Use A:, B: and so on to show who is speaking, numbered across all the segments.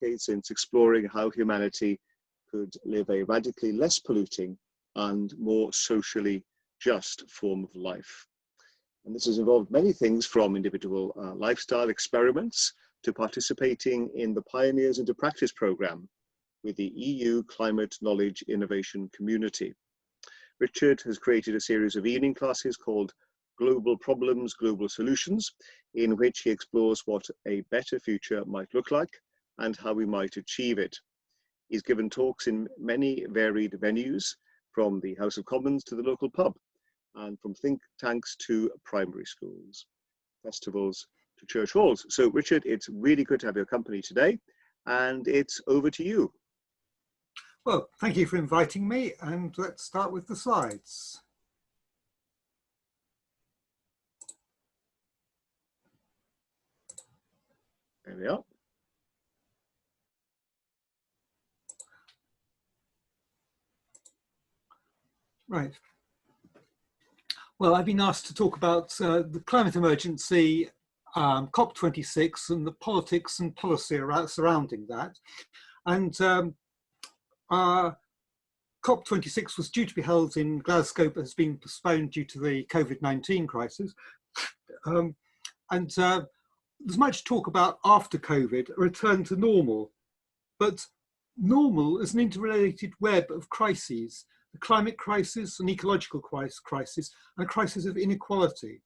A: decade since exploring how humanity could live a radically less polluting and more socially just form of life. And this has involved many things, from individual lifestyle experiments to participating in the Pioneers into Practice programme with the EU Climate Knowledge Innovation Community. Richard has created a series of evening classes called Global Problems, Global Solutions, in which he explores what a better future might look like and how we might achieve it. He's given talks in many varied venues, from the House of Commons to the local pub, and from think tanks to primary schools, festivals to church halls. So Richard, it's really good to have your company today, and it's over to you.
B: Well, thank you for inviting me, and let's start with the slides.
A: There we are.
B: Right. Well, I've been asked to talk about the climate emergency, COP26, and the politics and policy surrounding that. And COP26 was due to be held in Glasgow, but has been postponed due to the COVID-19 crisis. There's much talk about after COVID, a return to normal, but normal is an interrelated web of crises: the climate crisis, an ecological crisis, and a crisis of inequality.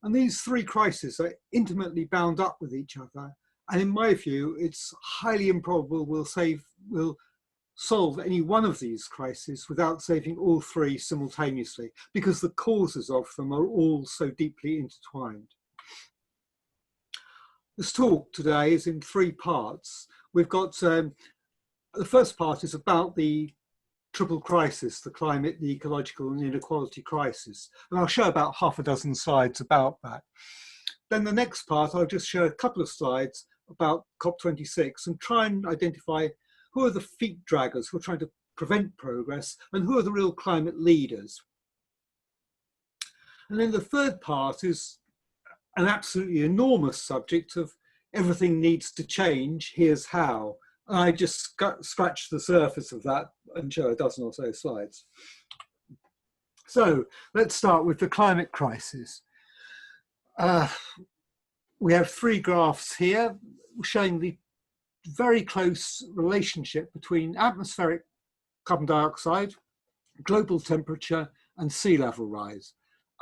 B: And these three crises are intimately bound up with each other. And in my view, it's highly improbable we'll solve any one of these crises without saving all three simultaneously, because the causes of them are all so deeply intertwined. This talk today is in three parts. We've got, the first part is about the triple crisis: the climate, the ecological, and the inequality crisis. And I'll show about half a dozen slides about that. Then the next part, I'll just show a couple of slides about COP26 and try and identify who are the feet draggers who are trying to prevent progress and who are the real climate leaders. And then the third part is an absolutely enormous subject of everything needs to change, here's how. I just scratched the surface of that and show a dozen or so slides. So let's start with the climate crisis. We have three graphs here showing the very close relationship between atmospheric carbon dioxide, global temperature, and sea level rise.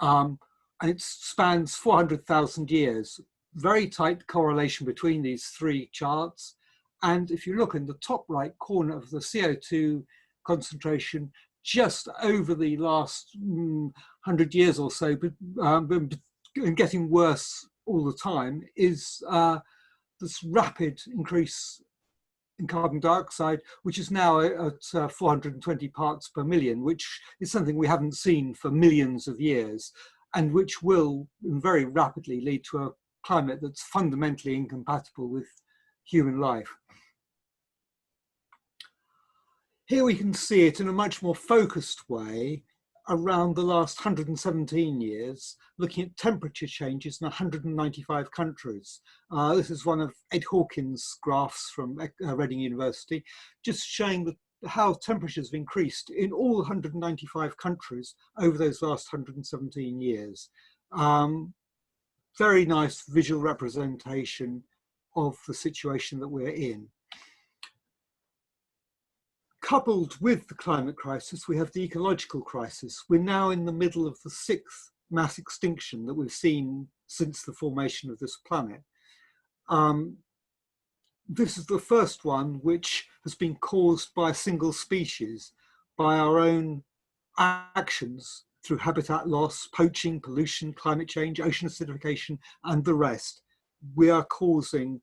B: And it spans 400,000 years. Very tight correlation between these three charts. And if you look in the top right corner of the CO2 concentration, just over the last 100 years or so, and getting worse all the time, is this rapid increase in carbon dioxide, which is now at 420 parts per million, which is something we haven't seen for millions of years, and which will very rapidly lead to a climate that's fundamentally incompatible with human life. Here we can see it in a much more focused way around the last 117 years, looking at temperature changes in 195 countries. This is one of Ed Hawkins' graphs from Reading University, just showing how temperatures have increased in all 195 countries over those last 117 years. Very nice visual representation of the situation that we're in. Coupled with the climate crisis, we have the ecological crisis. We're now in the middle of the sixth mass extinction that we've seen since the formation of this planet. This is the first one which has been caused by a single species, by our own actions through habitat loss, poaching, pollution, climate change, ocean acidification, and the rest. We are causing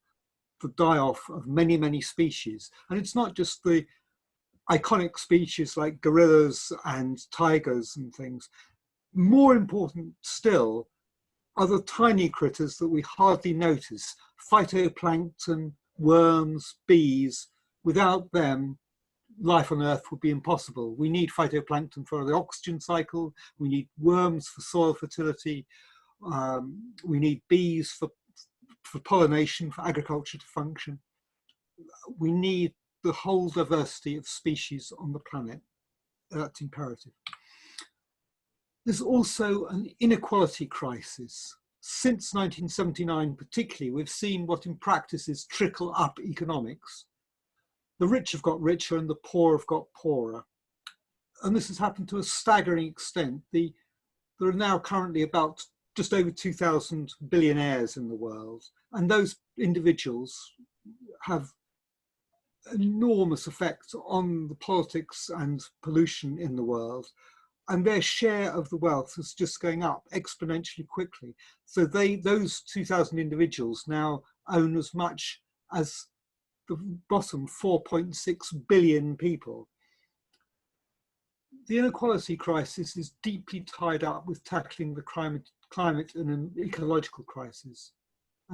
B: the die-off of many, many species. And it's not just the iconic species like gorillas and tigers and things. More important still are the tiny critters that we hardly notice: phytoplankton, worms, bees. Without them, life on Earth would be impossible. We need phytoplankton for the oxygen cycle, we need worms for soil fertility, we need bees for pollination, for agriculture to function. we need the whole diversity of species on the planet. That's imperative. There's also an inequality crisis. Since 1979 particularly, we've seen what in practice is trickle-up economics. The rich have got richer and the poor have got poorer. And this has happened to a staggering extent. There are now currently about just over 2,000 billionaires in the world. And those individuals have enormous effects on the politics and pollution in the world. And their share of the wealth is just going up exponentially quickly. So those 2,000 individuals now own as much as the bottom 4.6 billion people. The inequality crisis is deeply tied up with tackling the climate and an ecological crisis.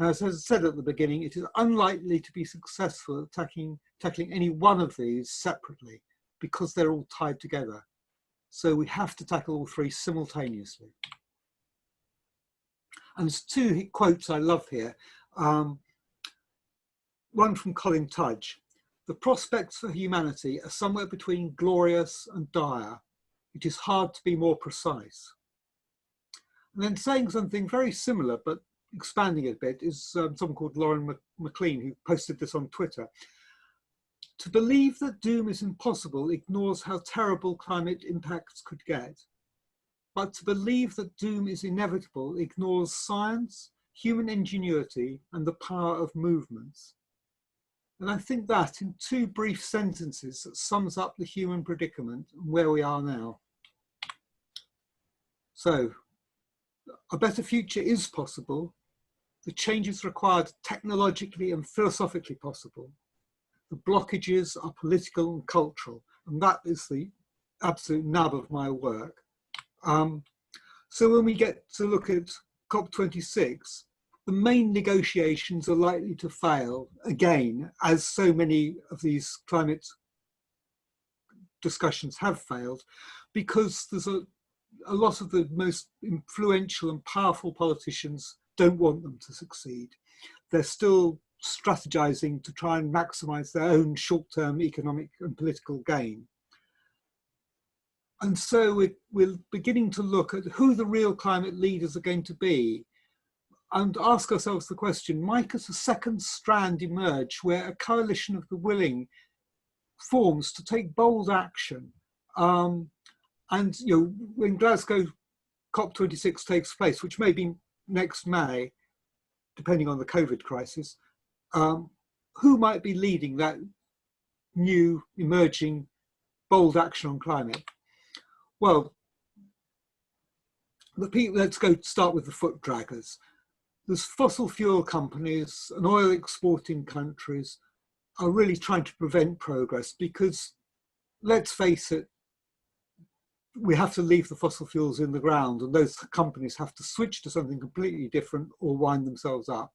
B: As I said at the beginning, it is unlikely to be successful at tackling any one of these separately because they're all tied together. So we have to tackle all three simultaneously. And there's two quotes I love here. One from Colin Tudge. The prospects for humanity are somewhere between glorious and dire. It is hard to be more precise. And then saying something very similar, but expanding it a bit, is someone called Lauren McLean, who posted this on Twitter. To believe that doom is impossible ignores how terrible climate impacts could get. But to believe that doom is inevitable ignores science, human ingenuity, and the power of movements. And I think that in two brief sentences that sums up the human predicament and where we are now. So, a better future is possible. The changes required are technologically and philosophically possible. The blockages are political and cultural, and that is the absolute nub of my work. So when we get to look at COP26, the main negotiations are likely to fail again, as so many of these climate discussions have failed, because there's a lot of the most influential and powerful politicians don't want them to succeed. They're still strategizing to try and maximize their own short-term economic and political gain. And so we're beginning to look at who the real climate leaders are going to be and ask ourselves the question, might a second strand emerge where a coalition of the willing forms to take bold action? And when Glasgow COP26 takes place, which may be next May, depending on the COVID crisis, who might be leading that new emerging bold action on climate? Well, let's go start with the foot draggers. There's fossil fuel companies and oil exporting countries are really trying to prevent progress because, let's face it, we have to leave the fossil fuels in the ground and those companies have to switch to something completely different or wind themselves up.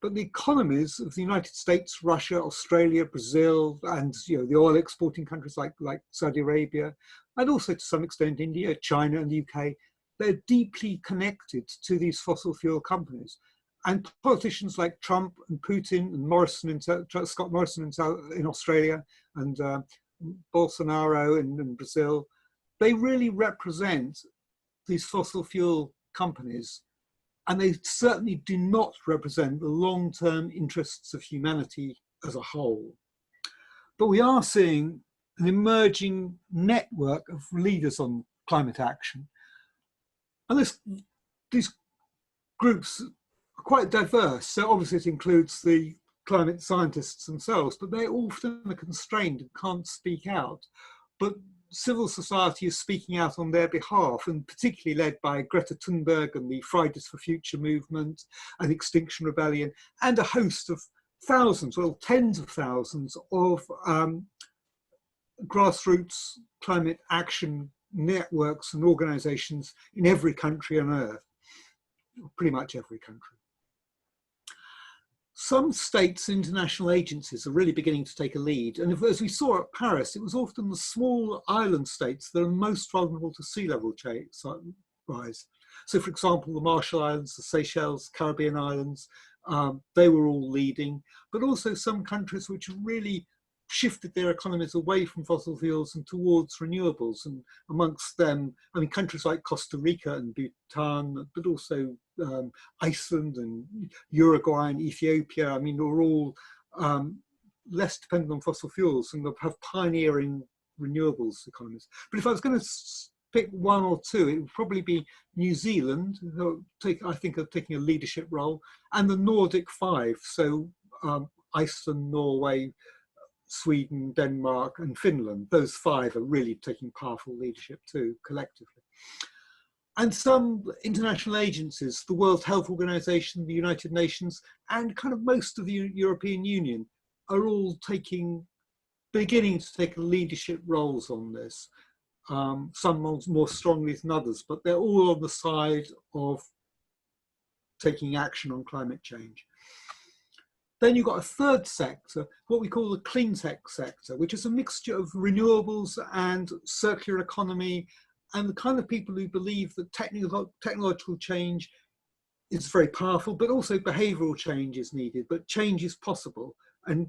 B: But the economies of the United States, Russia, Australia, Brazil, and the oil exporting countries like Saudi Arabia, and also to some extent India, China, and the UK, they're deeply connected to these fossil fuel companies. And politicians like Trump and Putin and Morrison Scott Morrison in Australia and Bolsonaro in Brazil, they really represent these fossil fuel companies. And they certainly do not represent the long-term interests of humanity as a whole. But we are seeing an emerging network of leaders on climate action. And these groups are quite diverse. So obviously it includes the climate scientists themselves, but they often are constrained and can't speak out. But civil society is speaking out on their behalf, and particularly led by Greta Thunberg and the Fridays for Future movement and Extinction Rebellion, and a host of thousands, well, tens of thousands of grassroots climate action networks and organizations in every country on earth, pretty much every country. Some states and international agencies are really beginning to take a lead. And as we saw at Paris, it was often the small island states that are most vulnerable to sea level rise. So for example, the Marshall Islands, the Seychelles, Caribbean Islands, They were all leading, but also some countries which really shifted their economies away from fossil fuels and towards renewables. And amongst them, I mean, countries like Costa Rica and Bhutan, but also Iceland and Uruguay and Ethiopia, I mean, are all less dependent on fossil fuels and have pioneering renewables economies. But if I was going to pick one or two, it would probably be New Zealand, who I think are taking a leadership role, and the Nordic Five, so Iceland, Norway, Sweden, Denmark and Finland. Those five are really taking powerful leadership too, collectively. And some international agencies, the World Health Organization, the United Nations, and kind of most of the European Union are all beginning to take leadership roles on this. Some more strongly than others, but they're all on the side of taking action on climate change. Then you've got a third sector, what we call the clean tech sector, which is a mixture of renewables and circular economy, and the kind of people who believe that technological change is very powerful, but also behavioral change is needed, but change is possible, and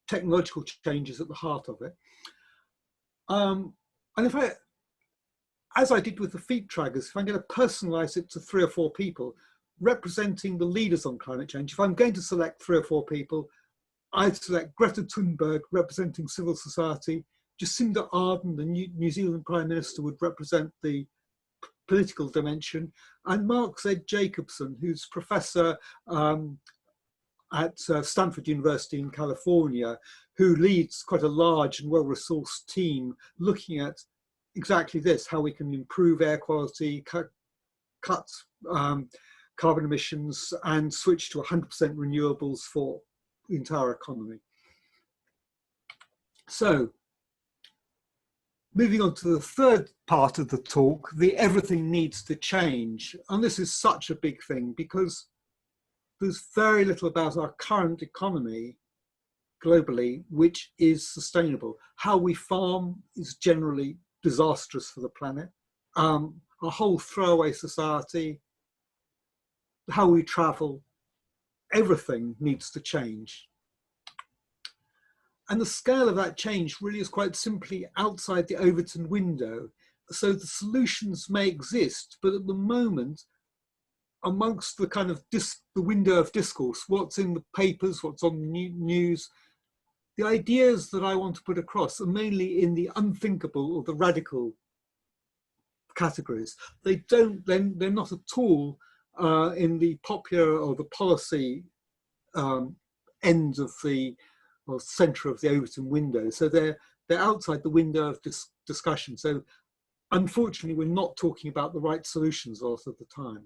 B: technological change is at the heart of it. And if as I did with the feet trackers, if I'm going to personalize it to 3 or 4 people representing the leaders on climate change, if I'm going to select 3 or 4 people, I'd select Greta Thunberg representing civil society, Jacinda Ardern, the New Zealand Prime Minister, would represent the political dimension, and Mark Z. Jacobson, who's professor at Stanford University in California, who leads quite a large and well-resourced team looking at exactly this, how we can improve air quality, cut carbon emissions, and switch to 100% renewables for the entire economy. So, moving on to the third part of the talk, the everything needs to change. And this is such a big thing because there's very little about our current economy globally which is sustainable. How we farm is generally disastrous for the planet. Our whole throwaway society, how we travel, everything needs to change. And the scale of that change really is quite simply outside the Overton window. So the solutions may exist, but at the moment, amongst the kind of the window of discourse, what's in the papers, what's on the news, the ideas that I want to put across are mainly in the unthinkable or the radical categories. They're not at all in the popular or the policy end of the centre of the Overton window. So they're outside the window of discussion. So unfortunately, we're not talking about the right solutions a lot of the time.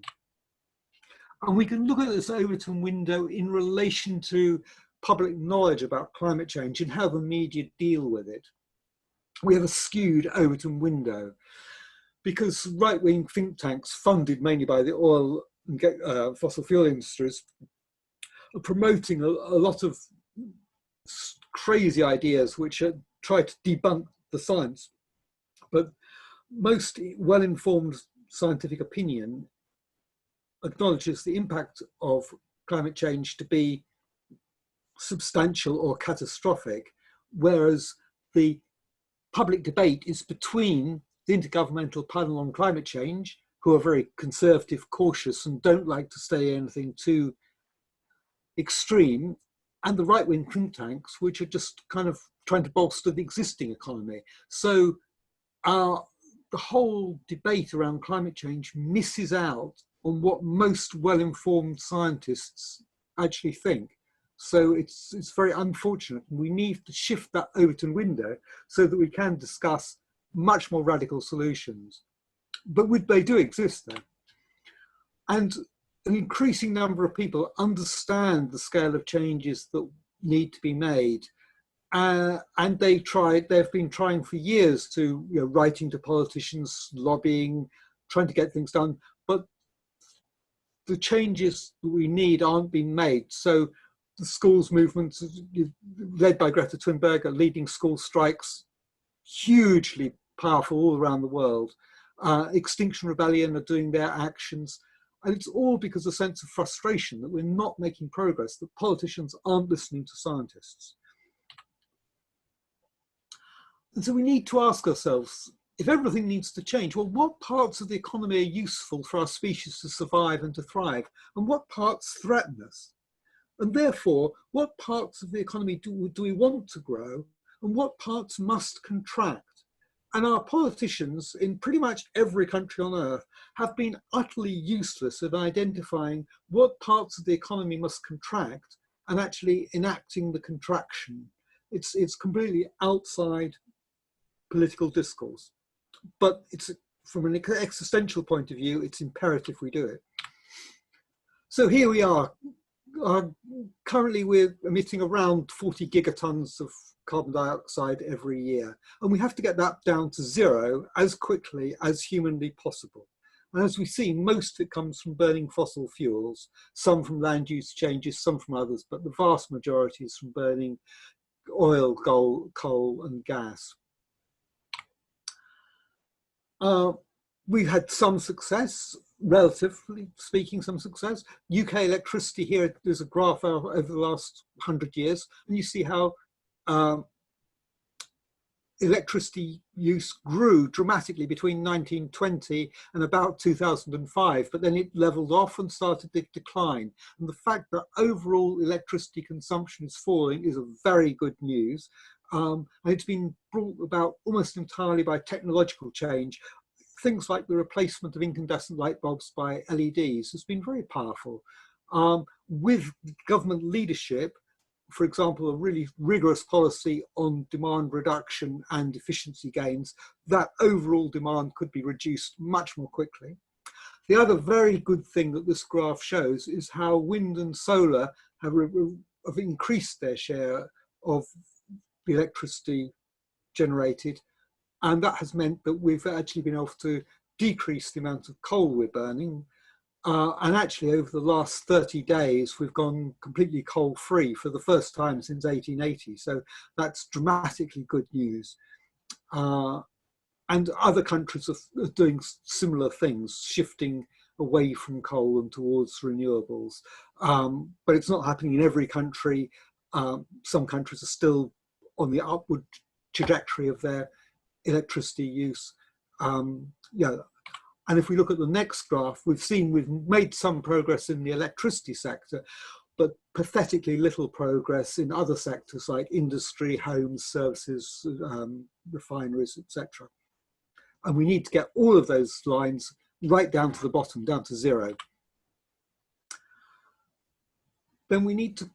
B: And we can look at this Overton window in relation to public knowledge about climate change and how the media deal with it. We have a skewed Overton window because right-wing think tanks funded mainly by the oil and fossil fuel industries are promoting a lot of crazy ideas which try to debunk the science. But most well-informed scientific opinion acknowledges the impact of climate change to be substantial or catastrophic, whereas the public debate is between the Intergovernmental Panel on Climate Change, who are very conservative, cautious, and don't like to say anything too extreme, and the right-wing think tanks, which are just kind of trying to bolster the existing economy. So the whole debate around climate change misses out on what most well-informed scientists actually think. So it's very unfortunate. We need to shift that Overton window so that we can discuss much more radical solutions. But they do exist there. And an increasing number of people understand the scale of changes that need to be made. And they've been trying for years to, writing to politicians, lobbying, trying to get things done. But the changes that we need aren't being made. So the schools movement, led by Greta Thunberg, are leading school strikes, hugely powerful all around the world. Extinction Rebellion are doing their actions. And it's all because of a sense of frustration that we're not making progress, that politicians aren't listening to scientists. And so we need to ask ourselves, if everything needs to change, well, what parts of the economy are useful for our species to survive and to thrive? And what parts threaten us? And therefore, what parts of the economy do we want to grow? And what parts must contract? And our politicians in pretty much every country on earth have been utterly useless at identifying what parts of the economy must contract and actually enacting the contraction. It's completely outside political discourse. But it's, from an existential point of view, it's imperative we do it. So here we are. Currently we're emitting around 40 gigatons of carbon dioxide every year, and we have to get that down to zero as quickly as humanly possible. And as we see, most of it comes from burning fossil fuels, some from land use changes, some from others, but the vast majority is from burning oil, coal and gas. We've had some success, relatively speaking, some success. UK electricity, here there's a graph over the last 100 years, and you see how electricity use grew dramatically between 1920 and about 2005, but then it leveled off and started to decline. And the fact that overall electricity consumption is falling is a very good news. And it's been brought about almost entirely by technological change. Things like the replacement of incandescent light bulbs by LEDs has been very powerful. With government leadership, for example, a really rigorous policy on demand reduction and efficiency gains, that overall demand could be reduced much more quickly. The other very good thing that this graph shows is how wind and solar have increased their share of the electricity generated. And that has meant that we've actually been able to decrease the amount of coal we're burning. And actually, over the last 30 days, we've gone completely coal-free for the first time since 1880. So that's dramatically good news. And other countries are doing similar things, shifting away from coal and towards renewables. But it's not happening in every country. Some countries are still on the upward trajectory of their electricity use. And if we look at the next graph, we've made some progress in the electricity sector, but pathetically little progress in other sectors like industry, homes, services, refineries, etc. And we need to get all of those lines right down to the bottom, down to zero. Then we need to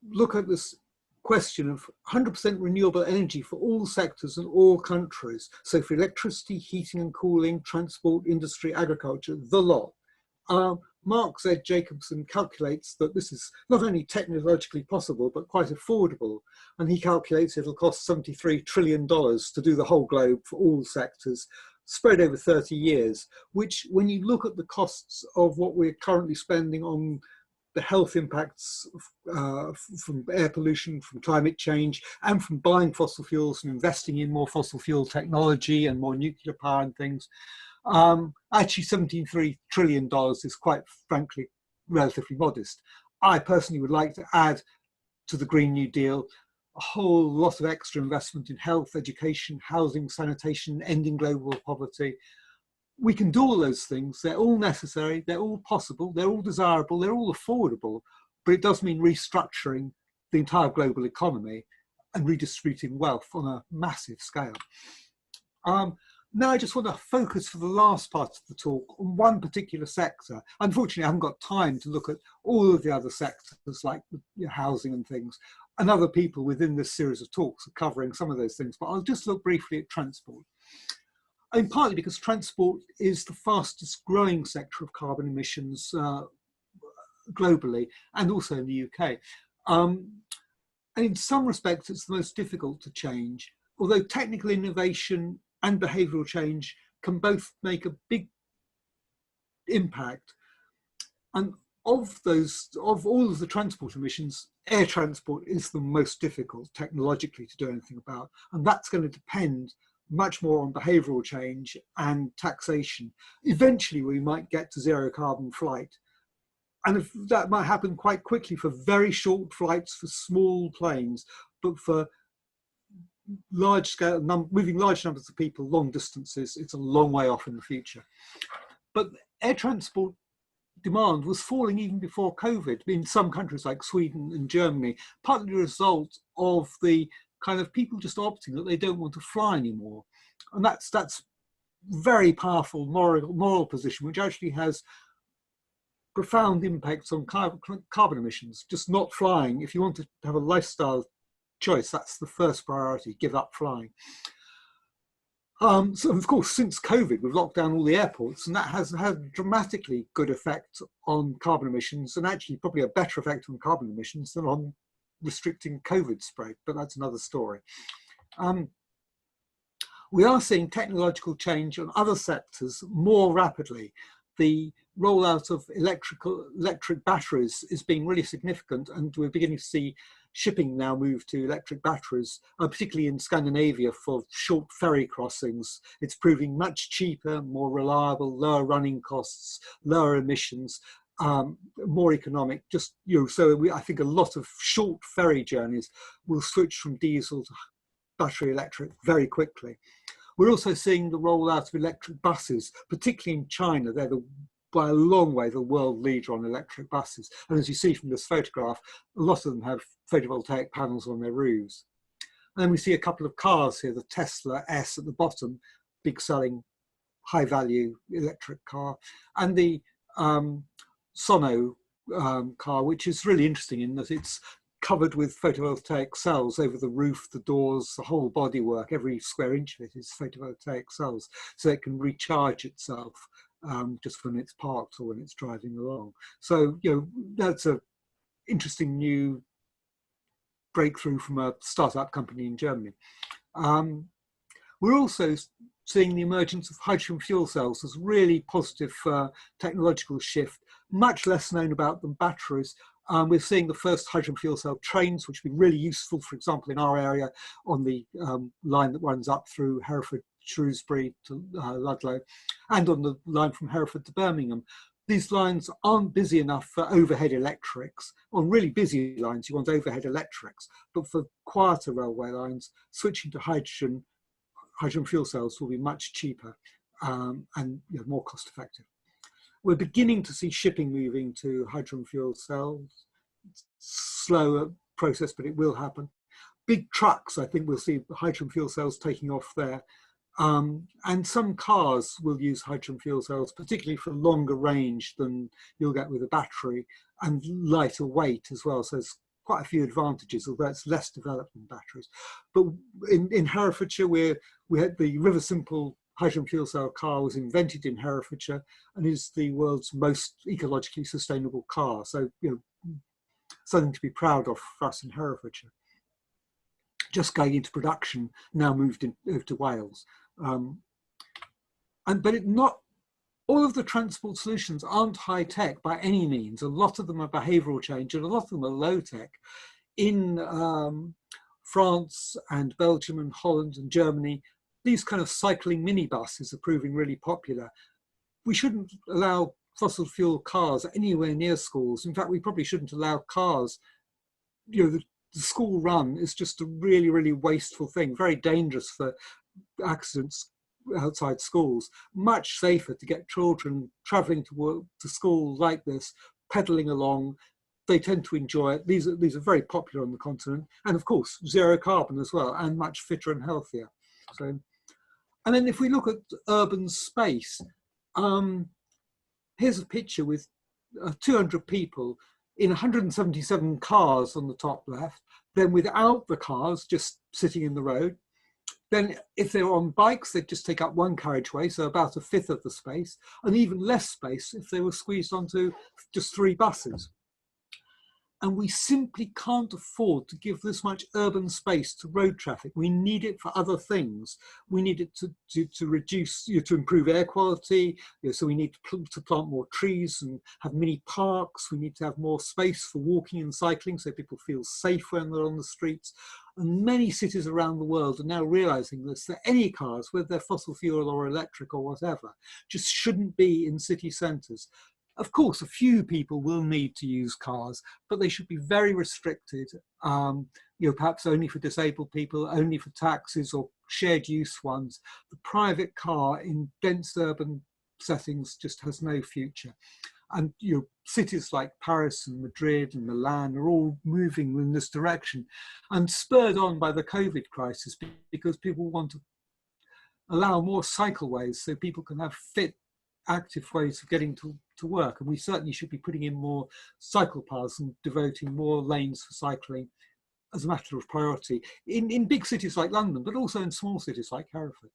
B: look at this question of 100% renewable energy for all sectors and all countries. So for electricity, heating and cooling, transport, industry, agriculture, the lot. Mark Z. Jacobson calculates that this is not only technologically possible, but quite affordable. And he calculates it'll cost $73 trillion to do the whole globe for all sectors, spread over 30 years, which when you look at the costs of what we're currently spending on the health impacts from air pollution, from climate change, and from buying fossil fuels and investing in more fossil fuel technology and more nuclear power and things. Actually, $73 trillion is quite frankly relatively modest. I personally would like to add to the Green New Deal a whole lot of extra investment in health, education, housing, sanitation, ending global poverty. We can do all those things. They're all necessary, they're all possible, they're all desirable, they're all affordable, but it does mean restructuring the entire global economy and redistributing wealth on a massive scale. Now I just want to focus for the last part of the talk on one particular sector. Unfortunately, I haven't got time to look at all of the other sectors like housing and things, and other people within this series of talks are covering some of those things, but I'll just look briefly at transport. And partly because transport is the fastest growing sector of carbon emissions globally and also in the UK. And in some respects, it's the most difficult to change, although technical innovation and behavioural change can both make a big impact. And of all of the transport emissions, air transport is the most difficult technologically to do anything about. And that's going to depend much more on behavioural change and taxation. Eventually we might get to zero carbon flight. And if that might happen quite quickly for very short flights for small planes, but for large scale, moving large numbers of people long distances, it's a long way off in the future. But air transport demand was falling even before COVID in some countries like Sweden and Germany, partly a result of the kind of people just opting that they don't want to fly anymore. And that's very powerful moral position, which actually has profound impacts on carbon emissions. Just not flying, if you want to have a lifestyle choice, that's the first priority, give up flying. So of course, since COVID, we've locked down all the airports, and that has had a dramatically good effect on carbon emissions, and actually probably a better effect on carbon emissions than on restricting COVID spread, but that's another story. We are seeing technological change on other sectors more rapidly. The rollout of electric batteries is being really significant, and we're beginning to see shipping now move to electric batteries, particularly in Scandinavia for short ferry crossings. It's proving much cheaper, more reliable, lower running costs, lower emissions, more economic. Just, so I think a lot of short ferry journeys will switch from diesel to battery electric very quickly. We're also seeing the rollout of electric buses, particularly in China. They're by a long way the world leader on electric buses. And as you see from this photograph, a lot of them have photovoltaic panels on their roofs. And then we see a couple of cars here, the Tesla S at the bottom, big selling, high value electric car, and the Sono car, which is really interesting in that it's covered with photovoltaic cells over the roof, the doors, the whole bodywork. Every square inch of it is photovoltaic cells, so it can recharge itself just when it's parked or when it's driving along. So, that's an interesting new breakthrough from a startup company in Germany. We're also seeing the emergence of hydrogen fuel cells as really positive technological shift, much less known about than batteries. We're seeing the first hydrogen fuel cell trains, which have been really useful, for example, in our area on the line that runs up through Hereford, Shrewsbury to Ludlow, and on the line from Hereford to Birmingham. These lines aren't busy enough for overhead electrics. On really busy lines, you want overhead electrics, but for quieter railway lines, switching to hydrogen fuel cells will be much cheaper and more cost effective. We're beginning to see shipping moving to hydrogen fuel cells. It's a slower process, but it will happen. Big trucks, I think we'll see hydrogen fuel cells taking off there. And some cars will use hydrogen fuel cells, particularly for longer range than you'll get with a battery, and lighter weight as well. So there's quite a few advantages, although it's less developed than batteries. But in Herefordshire, we had the River Simple hydrogen fuel cell car was invented in Herefordshire and is the world's most ecologically sustainable car. So, something to be proud of for us in Herefordshire. Just going into production, now moved over to Wales. But not all of the transport solutions aren't high tech by any means. A lot of them are behavioural change and a lot of them are low tech. In France and Belgium and Holland and Germany, these kind of cycling minibuses are proving really popular. We shouldn't allow fossil fuel cars anywhere near schools. In fact, we probably shouldn't allow cars. The school run is just a really, really wasteful thing, very dangerous for accidents outside schools. Much safer to get children travelling to work, to school like this, pedalling along. They tend to enjoy it. These are very popular on the continent, and of course zero carbon as well, and much fitter and healthier. So, and then if we look at urban space, here's a picture with 200 people in 177 cars on the top left, then without the cars, just sitting in the road. Then if they were on bikes, they'd just take up one carriageway, so about a fifth of the space, and even less space if they were squeezed onto just 3 buses. And we simply can't afford to give this much urban space to road traffic. We need it for other things. We need it to reduce, to improve air quality. So we need to plant more trees and have mini parks. We need to have more space for walking and cycling so people feel safe when they're on the streets. And many cities around the world are now realizing this, that any cars, whether they're fossil fuel or electric or whatever, just shouldn't be in city centres. Of course, a few people will need to use cars, but they should be very restricted, perhaps only for disabled people, only for taxis or shared use ones. The private car in dense urban settings just has no future. And cities like Paris and Madrid and Milan are all moving in this direction, and spurred on by the COVID crisis, because people want to allow more cycleways so people can have fit, active ways of getting to work. And we certainly should be putting in more cycle paths and devoting more lanes for cycling as a matter of priority in big cities like London, but also in small cities like Hereford.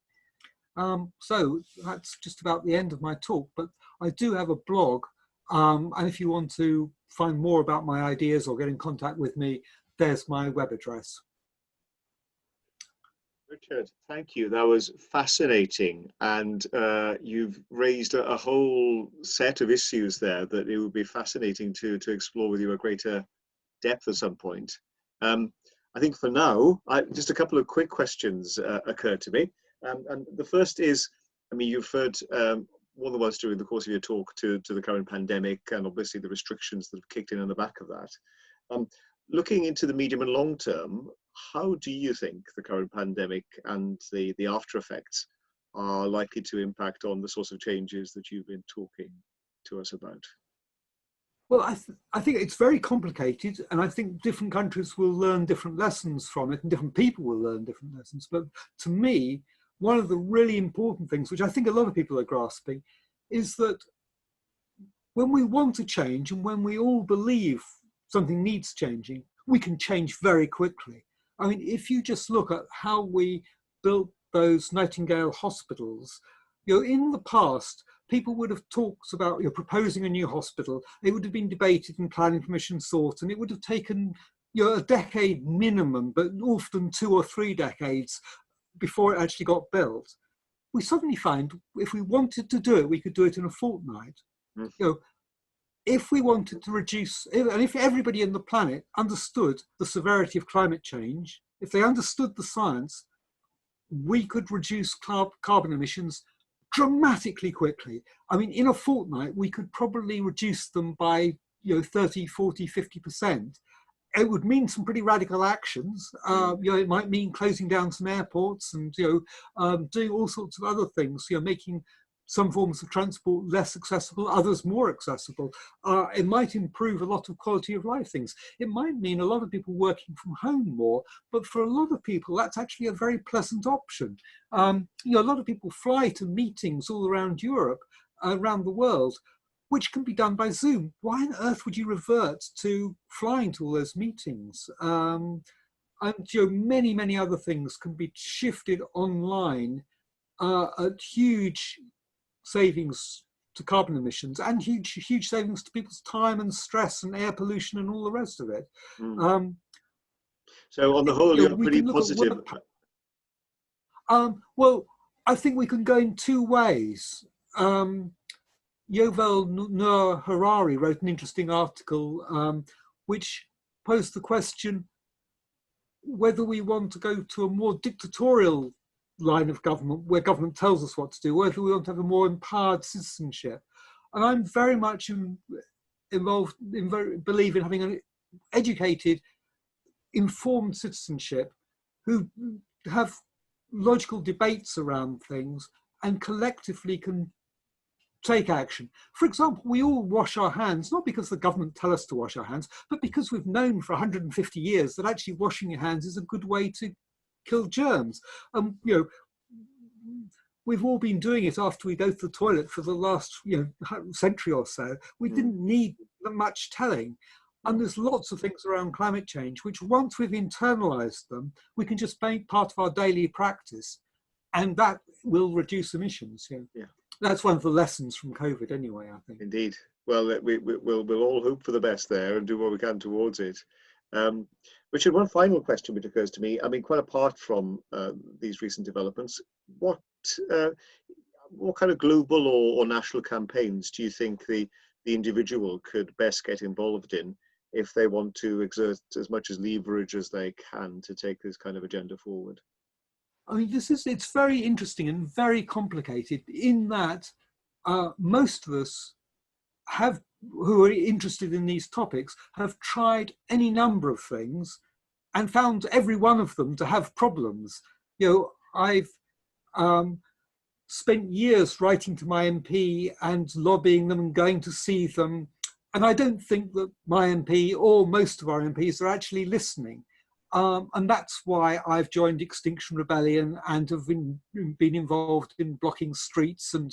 B: So that's just about the end of my talk, but I do have a blog. And if you want to find more about my ideas or get in contact with me, there's my web address.
A: Richard, thank you. That was fascinating. And you've raised a whole set of issues there that it would be fascinating to explore with you at greater depth at some point. I think for now, just a couple of quick questions occurred to me. And the first is, I mean, you've referred more than once during the course of your talk to the current pandemic and obviously the restrictions that have kicked in on the back of that. Looking into the medium and long term, how do you think the current pandemic and the after effects are likely to impact on the sorts of changes that you've been talking to us about?
B: Well, I think it's very complicated, and I think different countries will learn different lessons from it, and different people will learn different lessons. But to me, one of the really important things, which I think a lot of people are grasping, is that when we want to change and when we all believe something needs changing, we can change very quickly. I mean, if you just look at how we built those Nightingale hospitals, in the past, people would have talked about proposing a new hospital. It would have been debated and planning permission sought, and it would have taken a decade minimum, but often 2 or 3 decades before it actually got built. We suddenly find if we wanted to do it, we could do it in a fortnight. If we wanted to reduce, and if everybody in the planet understood the severity of climate change, if they understood the science, we could reduce carbon emissions dramatically quickly. I mean, in a fortnight, we could probably reduce them by 30, 40, 50%. It would mean some pretty radical actions. It might mean closing down some airports and doing all sorts of other things. Making some forms of transport less accessible, others more accessible. It might improve a lot of quality of life things. It might mean a lot of people working from home more, but for a lot of people, that's actually a very pleasant option. A lot of people fly to meetings all around Europe, around the world, which can be done by Zoom. Why on earth would you revert to flying to all those meetings? And many, many other things can be shifted online at huge savings to carbon emissions and huge savings to people's time and stress and air pollution and all the rest of it.
A: So on the whole, you're pretty positive.
B: Well, I think we can go in 2 ways. Yuval Noah Harari wrote an interesting article which posed the question whether we want to go to a more dictatorial line of government where government tells us what to do, whether we want to have a more empowered citizenship. And I'm very much believe in having an educated, informed citizenship who have logical debates around things and collectively can take action. For example, we all wash our hands, not because the government tell us to wash our hands, but because we've known for 150 years that actually washing your hands is a good way to kill germs. We've all been doing it after we go to the toilet for the last century or so. We didn't need much telling. And there's lots of things around climate change, which once we've internalized them, we can just make part of our daily practice. And that will reduce emissions. Yeah. That's one of the lessons from COVID anyway, I think.
A: Indeed. Well, we'll all hope for the best there and do what we can towards it. Richard, one final question which occurs to me. I mean, quite apart from these recent developments, what kind of global or national campaigns do you think the individual could best get involved in if they want to exert as much as leverage as they can to take this kind of agenda forward?
B: I mean, it's very interesting and very complicated in that most of us who are interested in these topics have tried any number of things and found every one of them to have problems. You know, I've spent years writing to my MP and lobbying them and going to see them. And I don't think that my MP or most of our MPs are actually listening. And that's why I've joined Extinction Rebellion and have been involved in blocking streets and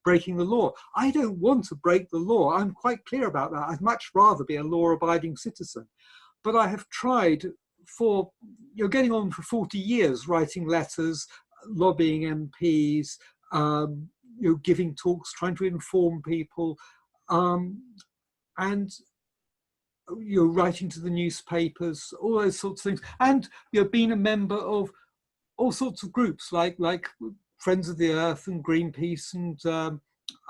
B: breaking the law. I don't want to break the law. I'm quite clear about that. I'd much rather be a law-abiding citizen. But I have tried for getting on for 40 years, writing letters, lobbying MPs, giving talks, trying to inform people, and writing to the newspapers, all those sorts of things, and being a member of all sorts of groups like Friends of the Earth and Greenpeace and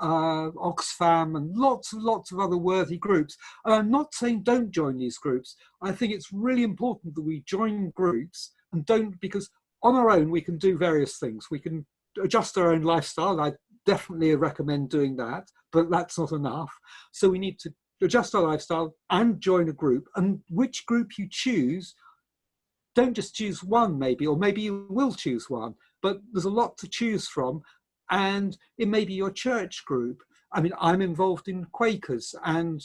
B: Oxfam and lots of other worthy groups. And I'm not saying don't join these groups. I think it's really important that we join groups and don't, because on our own we can do various things. We can adjust our own lifestyle. I definitely recommend doing that, but that's not enough. So we need to adjust our lifestyle and join a group. And which group you choose, don't just choose one maybe, or maybe you will choose one, but there's a lot to choose from. And it may be your church group. I mean, I'm involved in Quakers, and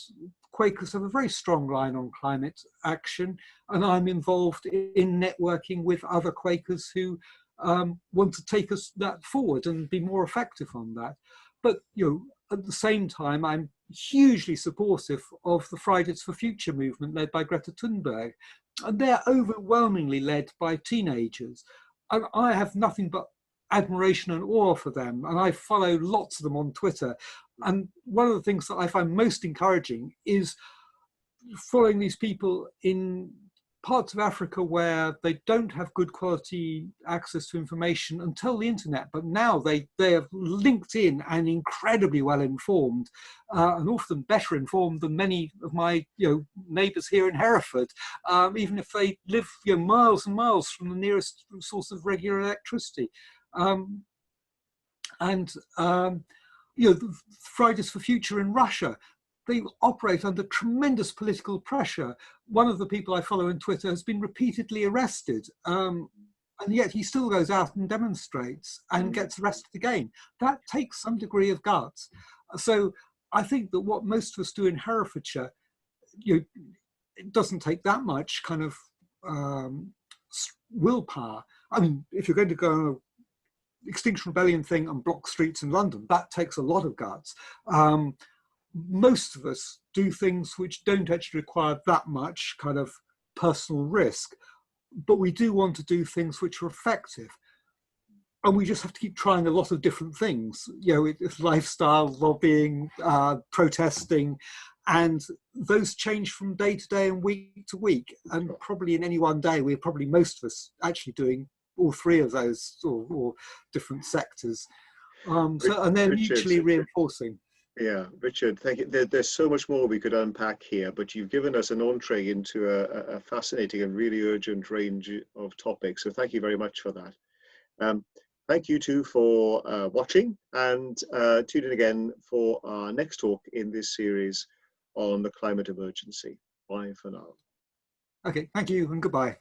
B: Quakers have a very strong line on climate action. And I'm involved in networking with other Quakers who want to take us that forward and be more effective on that. But, at the same time, I'm hugely supportive of the Fridays for Future movement led by Greta Thunberg. And they're overwhelmingly led by teenagers. And I have nothing but admiration and awe for them. And I follow lots of them on Twitter. And one of the things that I find most encouraging is following these people in parts of Africa where they don't have good quality access to information until the internet, but now they are linked in and incredibly well informed, and often better informed than many of my neighbours here in Hereford, even if they live miles and miles from the nearest source of regular electricity. Fridays for Future in Russia, they operate under tremendous political pressure. One of the people I follow on Twitter has been repeatedly arrested, and yet he still goes out and demonstrates and gets arrested again. That takes some degree of guts. So I think that what most of us do in Herefordshire, it doesn't take that much kind of willpower. I mean, if you're going to go on an Extinction Rebellion thing and block streets in London, that takes a lot of guts. Most of us do things which don't actually require that much kind of personal risk, but we do want to do things which are effective. And we just have to keep trying a lot of different things, it's lifestyle, lobbying, protesting, and those change from day to day and week to week. And probably in any one day, most of us actually doing all three of those or different sectors. And they're mutually reinforcing.
A: Yeah, Richard, thank you. There's so much more we could unpack here, but you've given us an entree into a fascinating and really urgent range of topics. So thank you very much for that. Thank you too for watching, and tune in again for our next talk in this series on the climate emergency. Bye for now.
B: Okay, thank you and goodbye.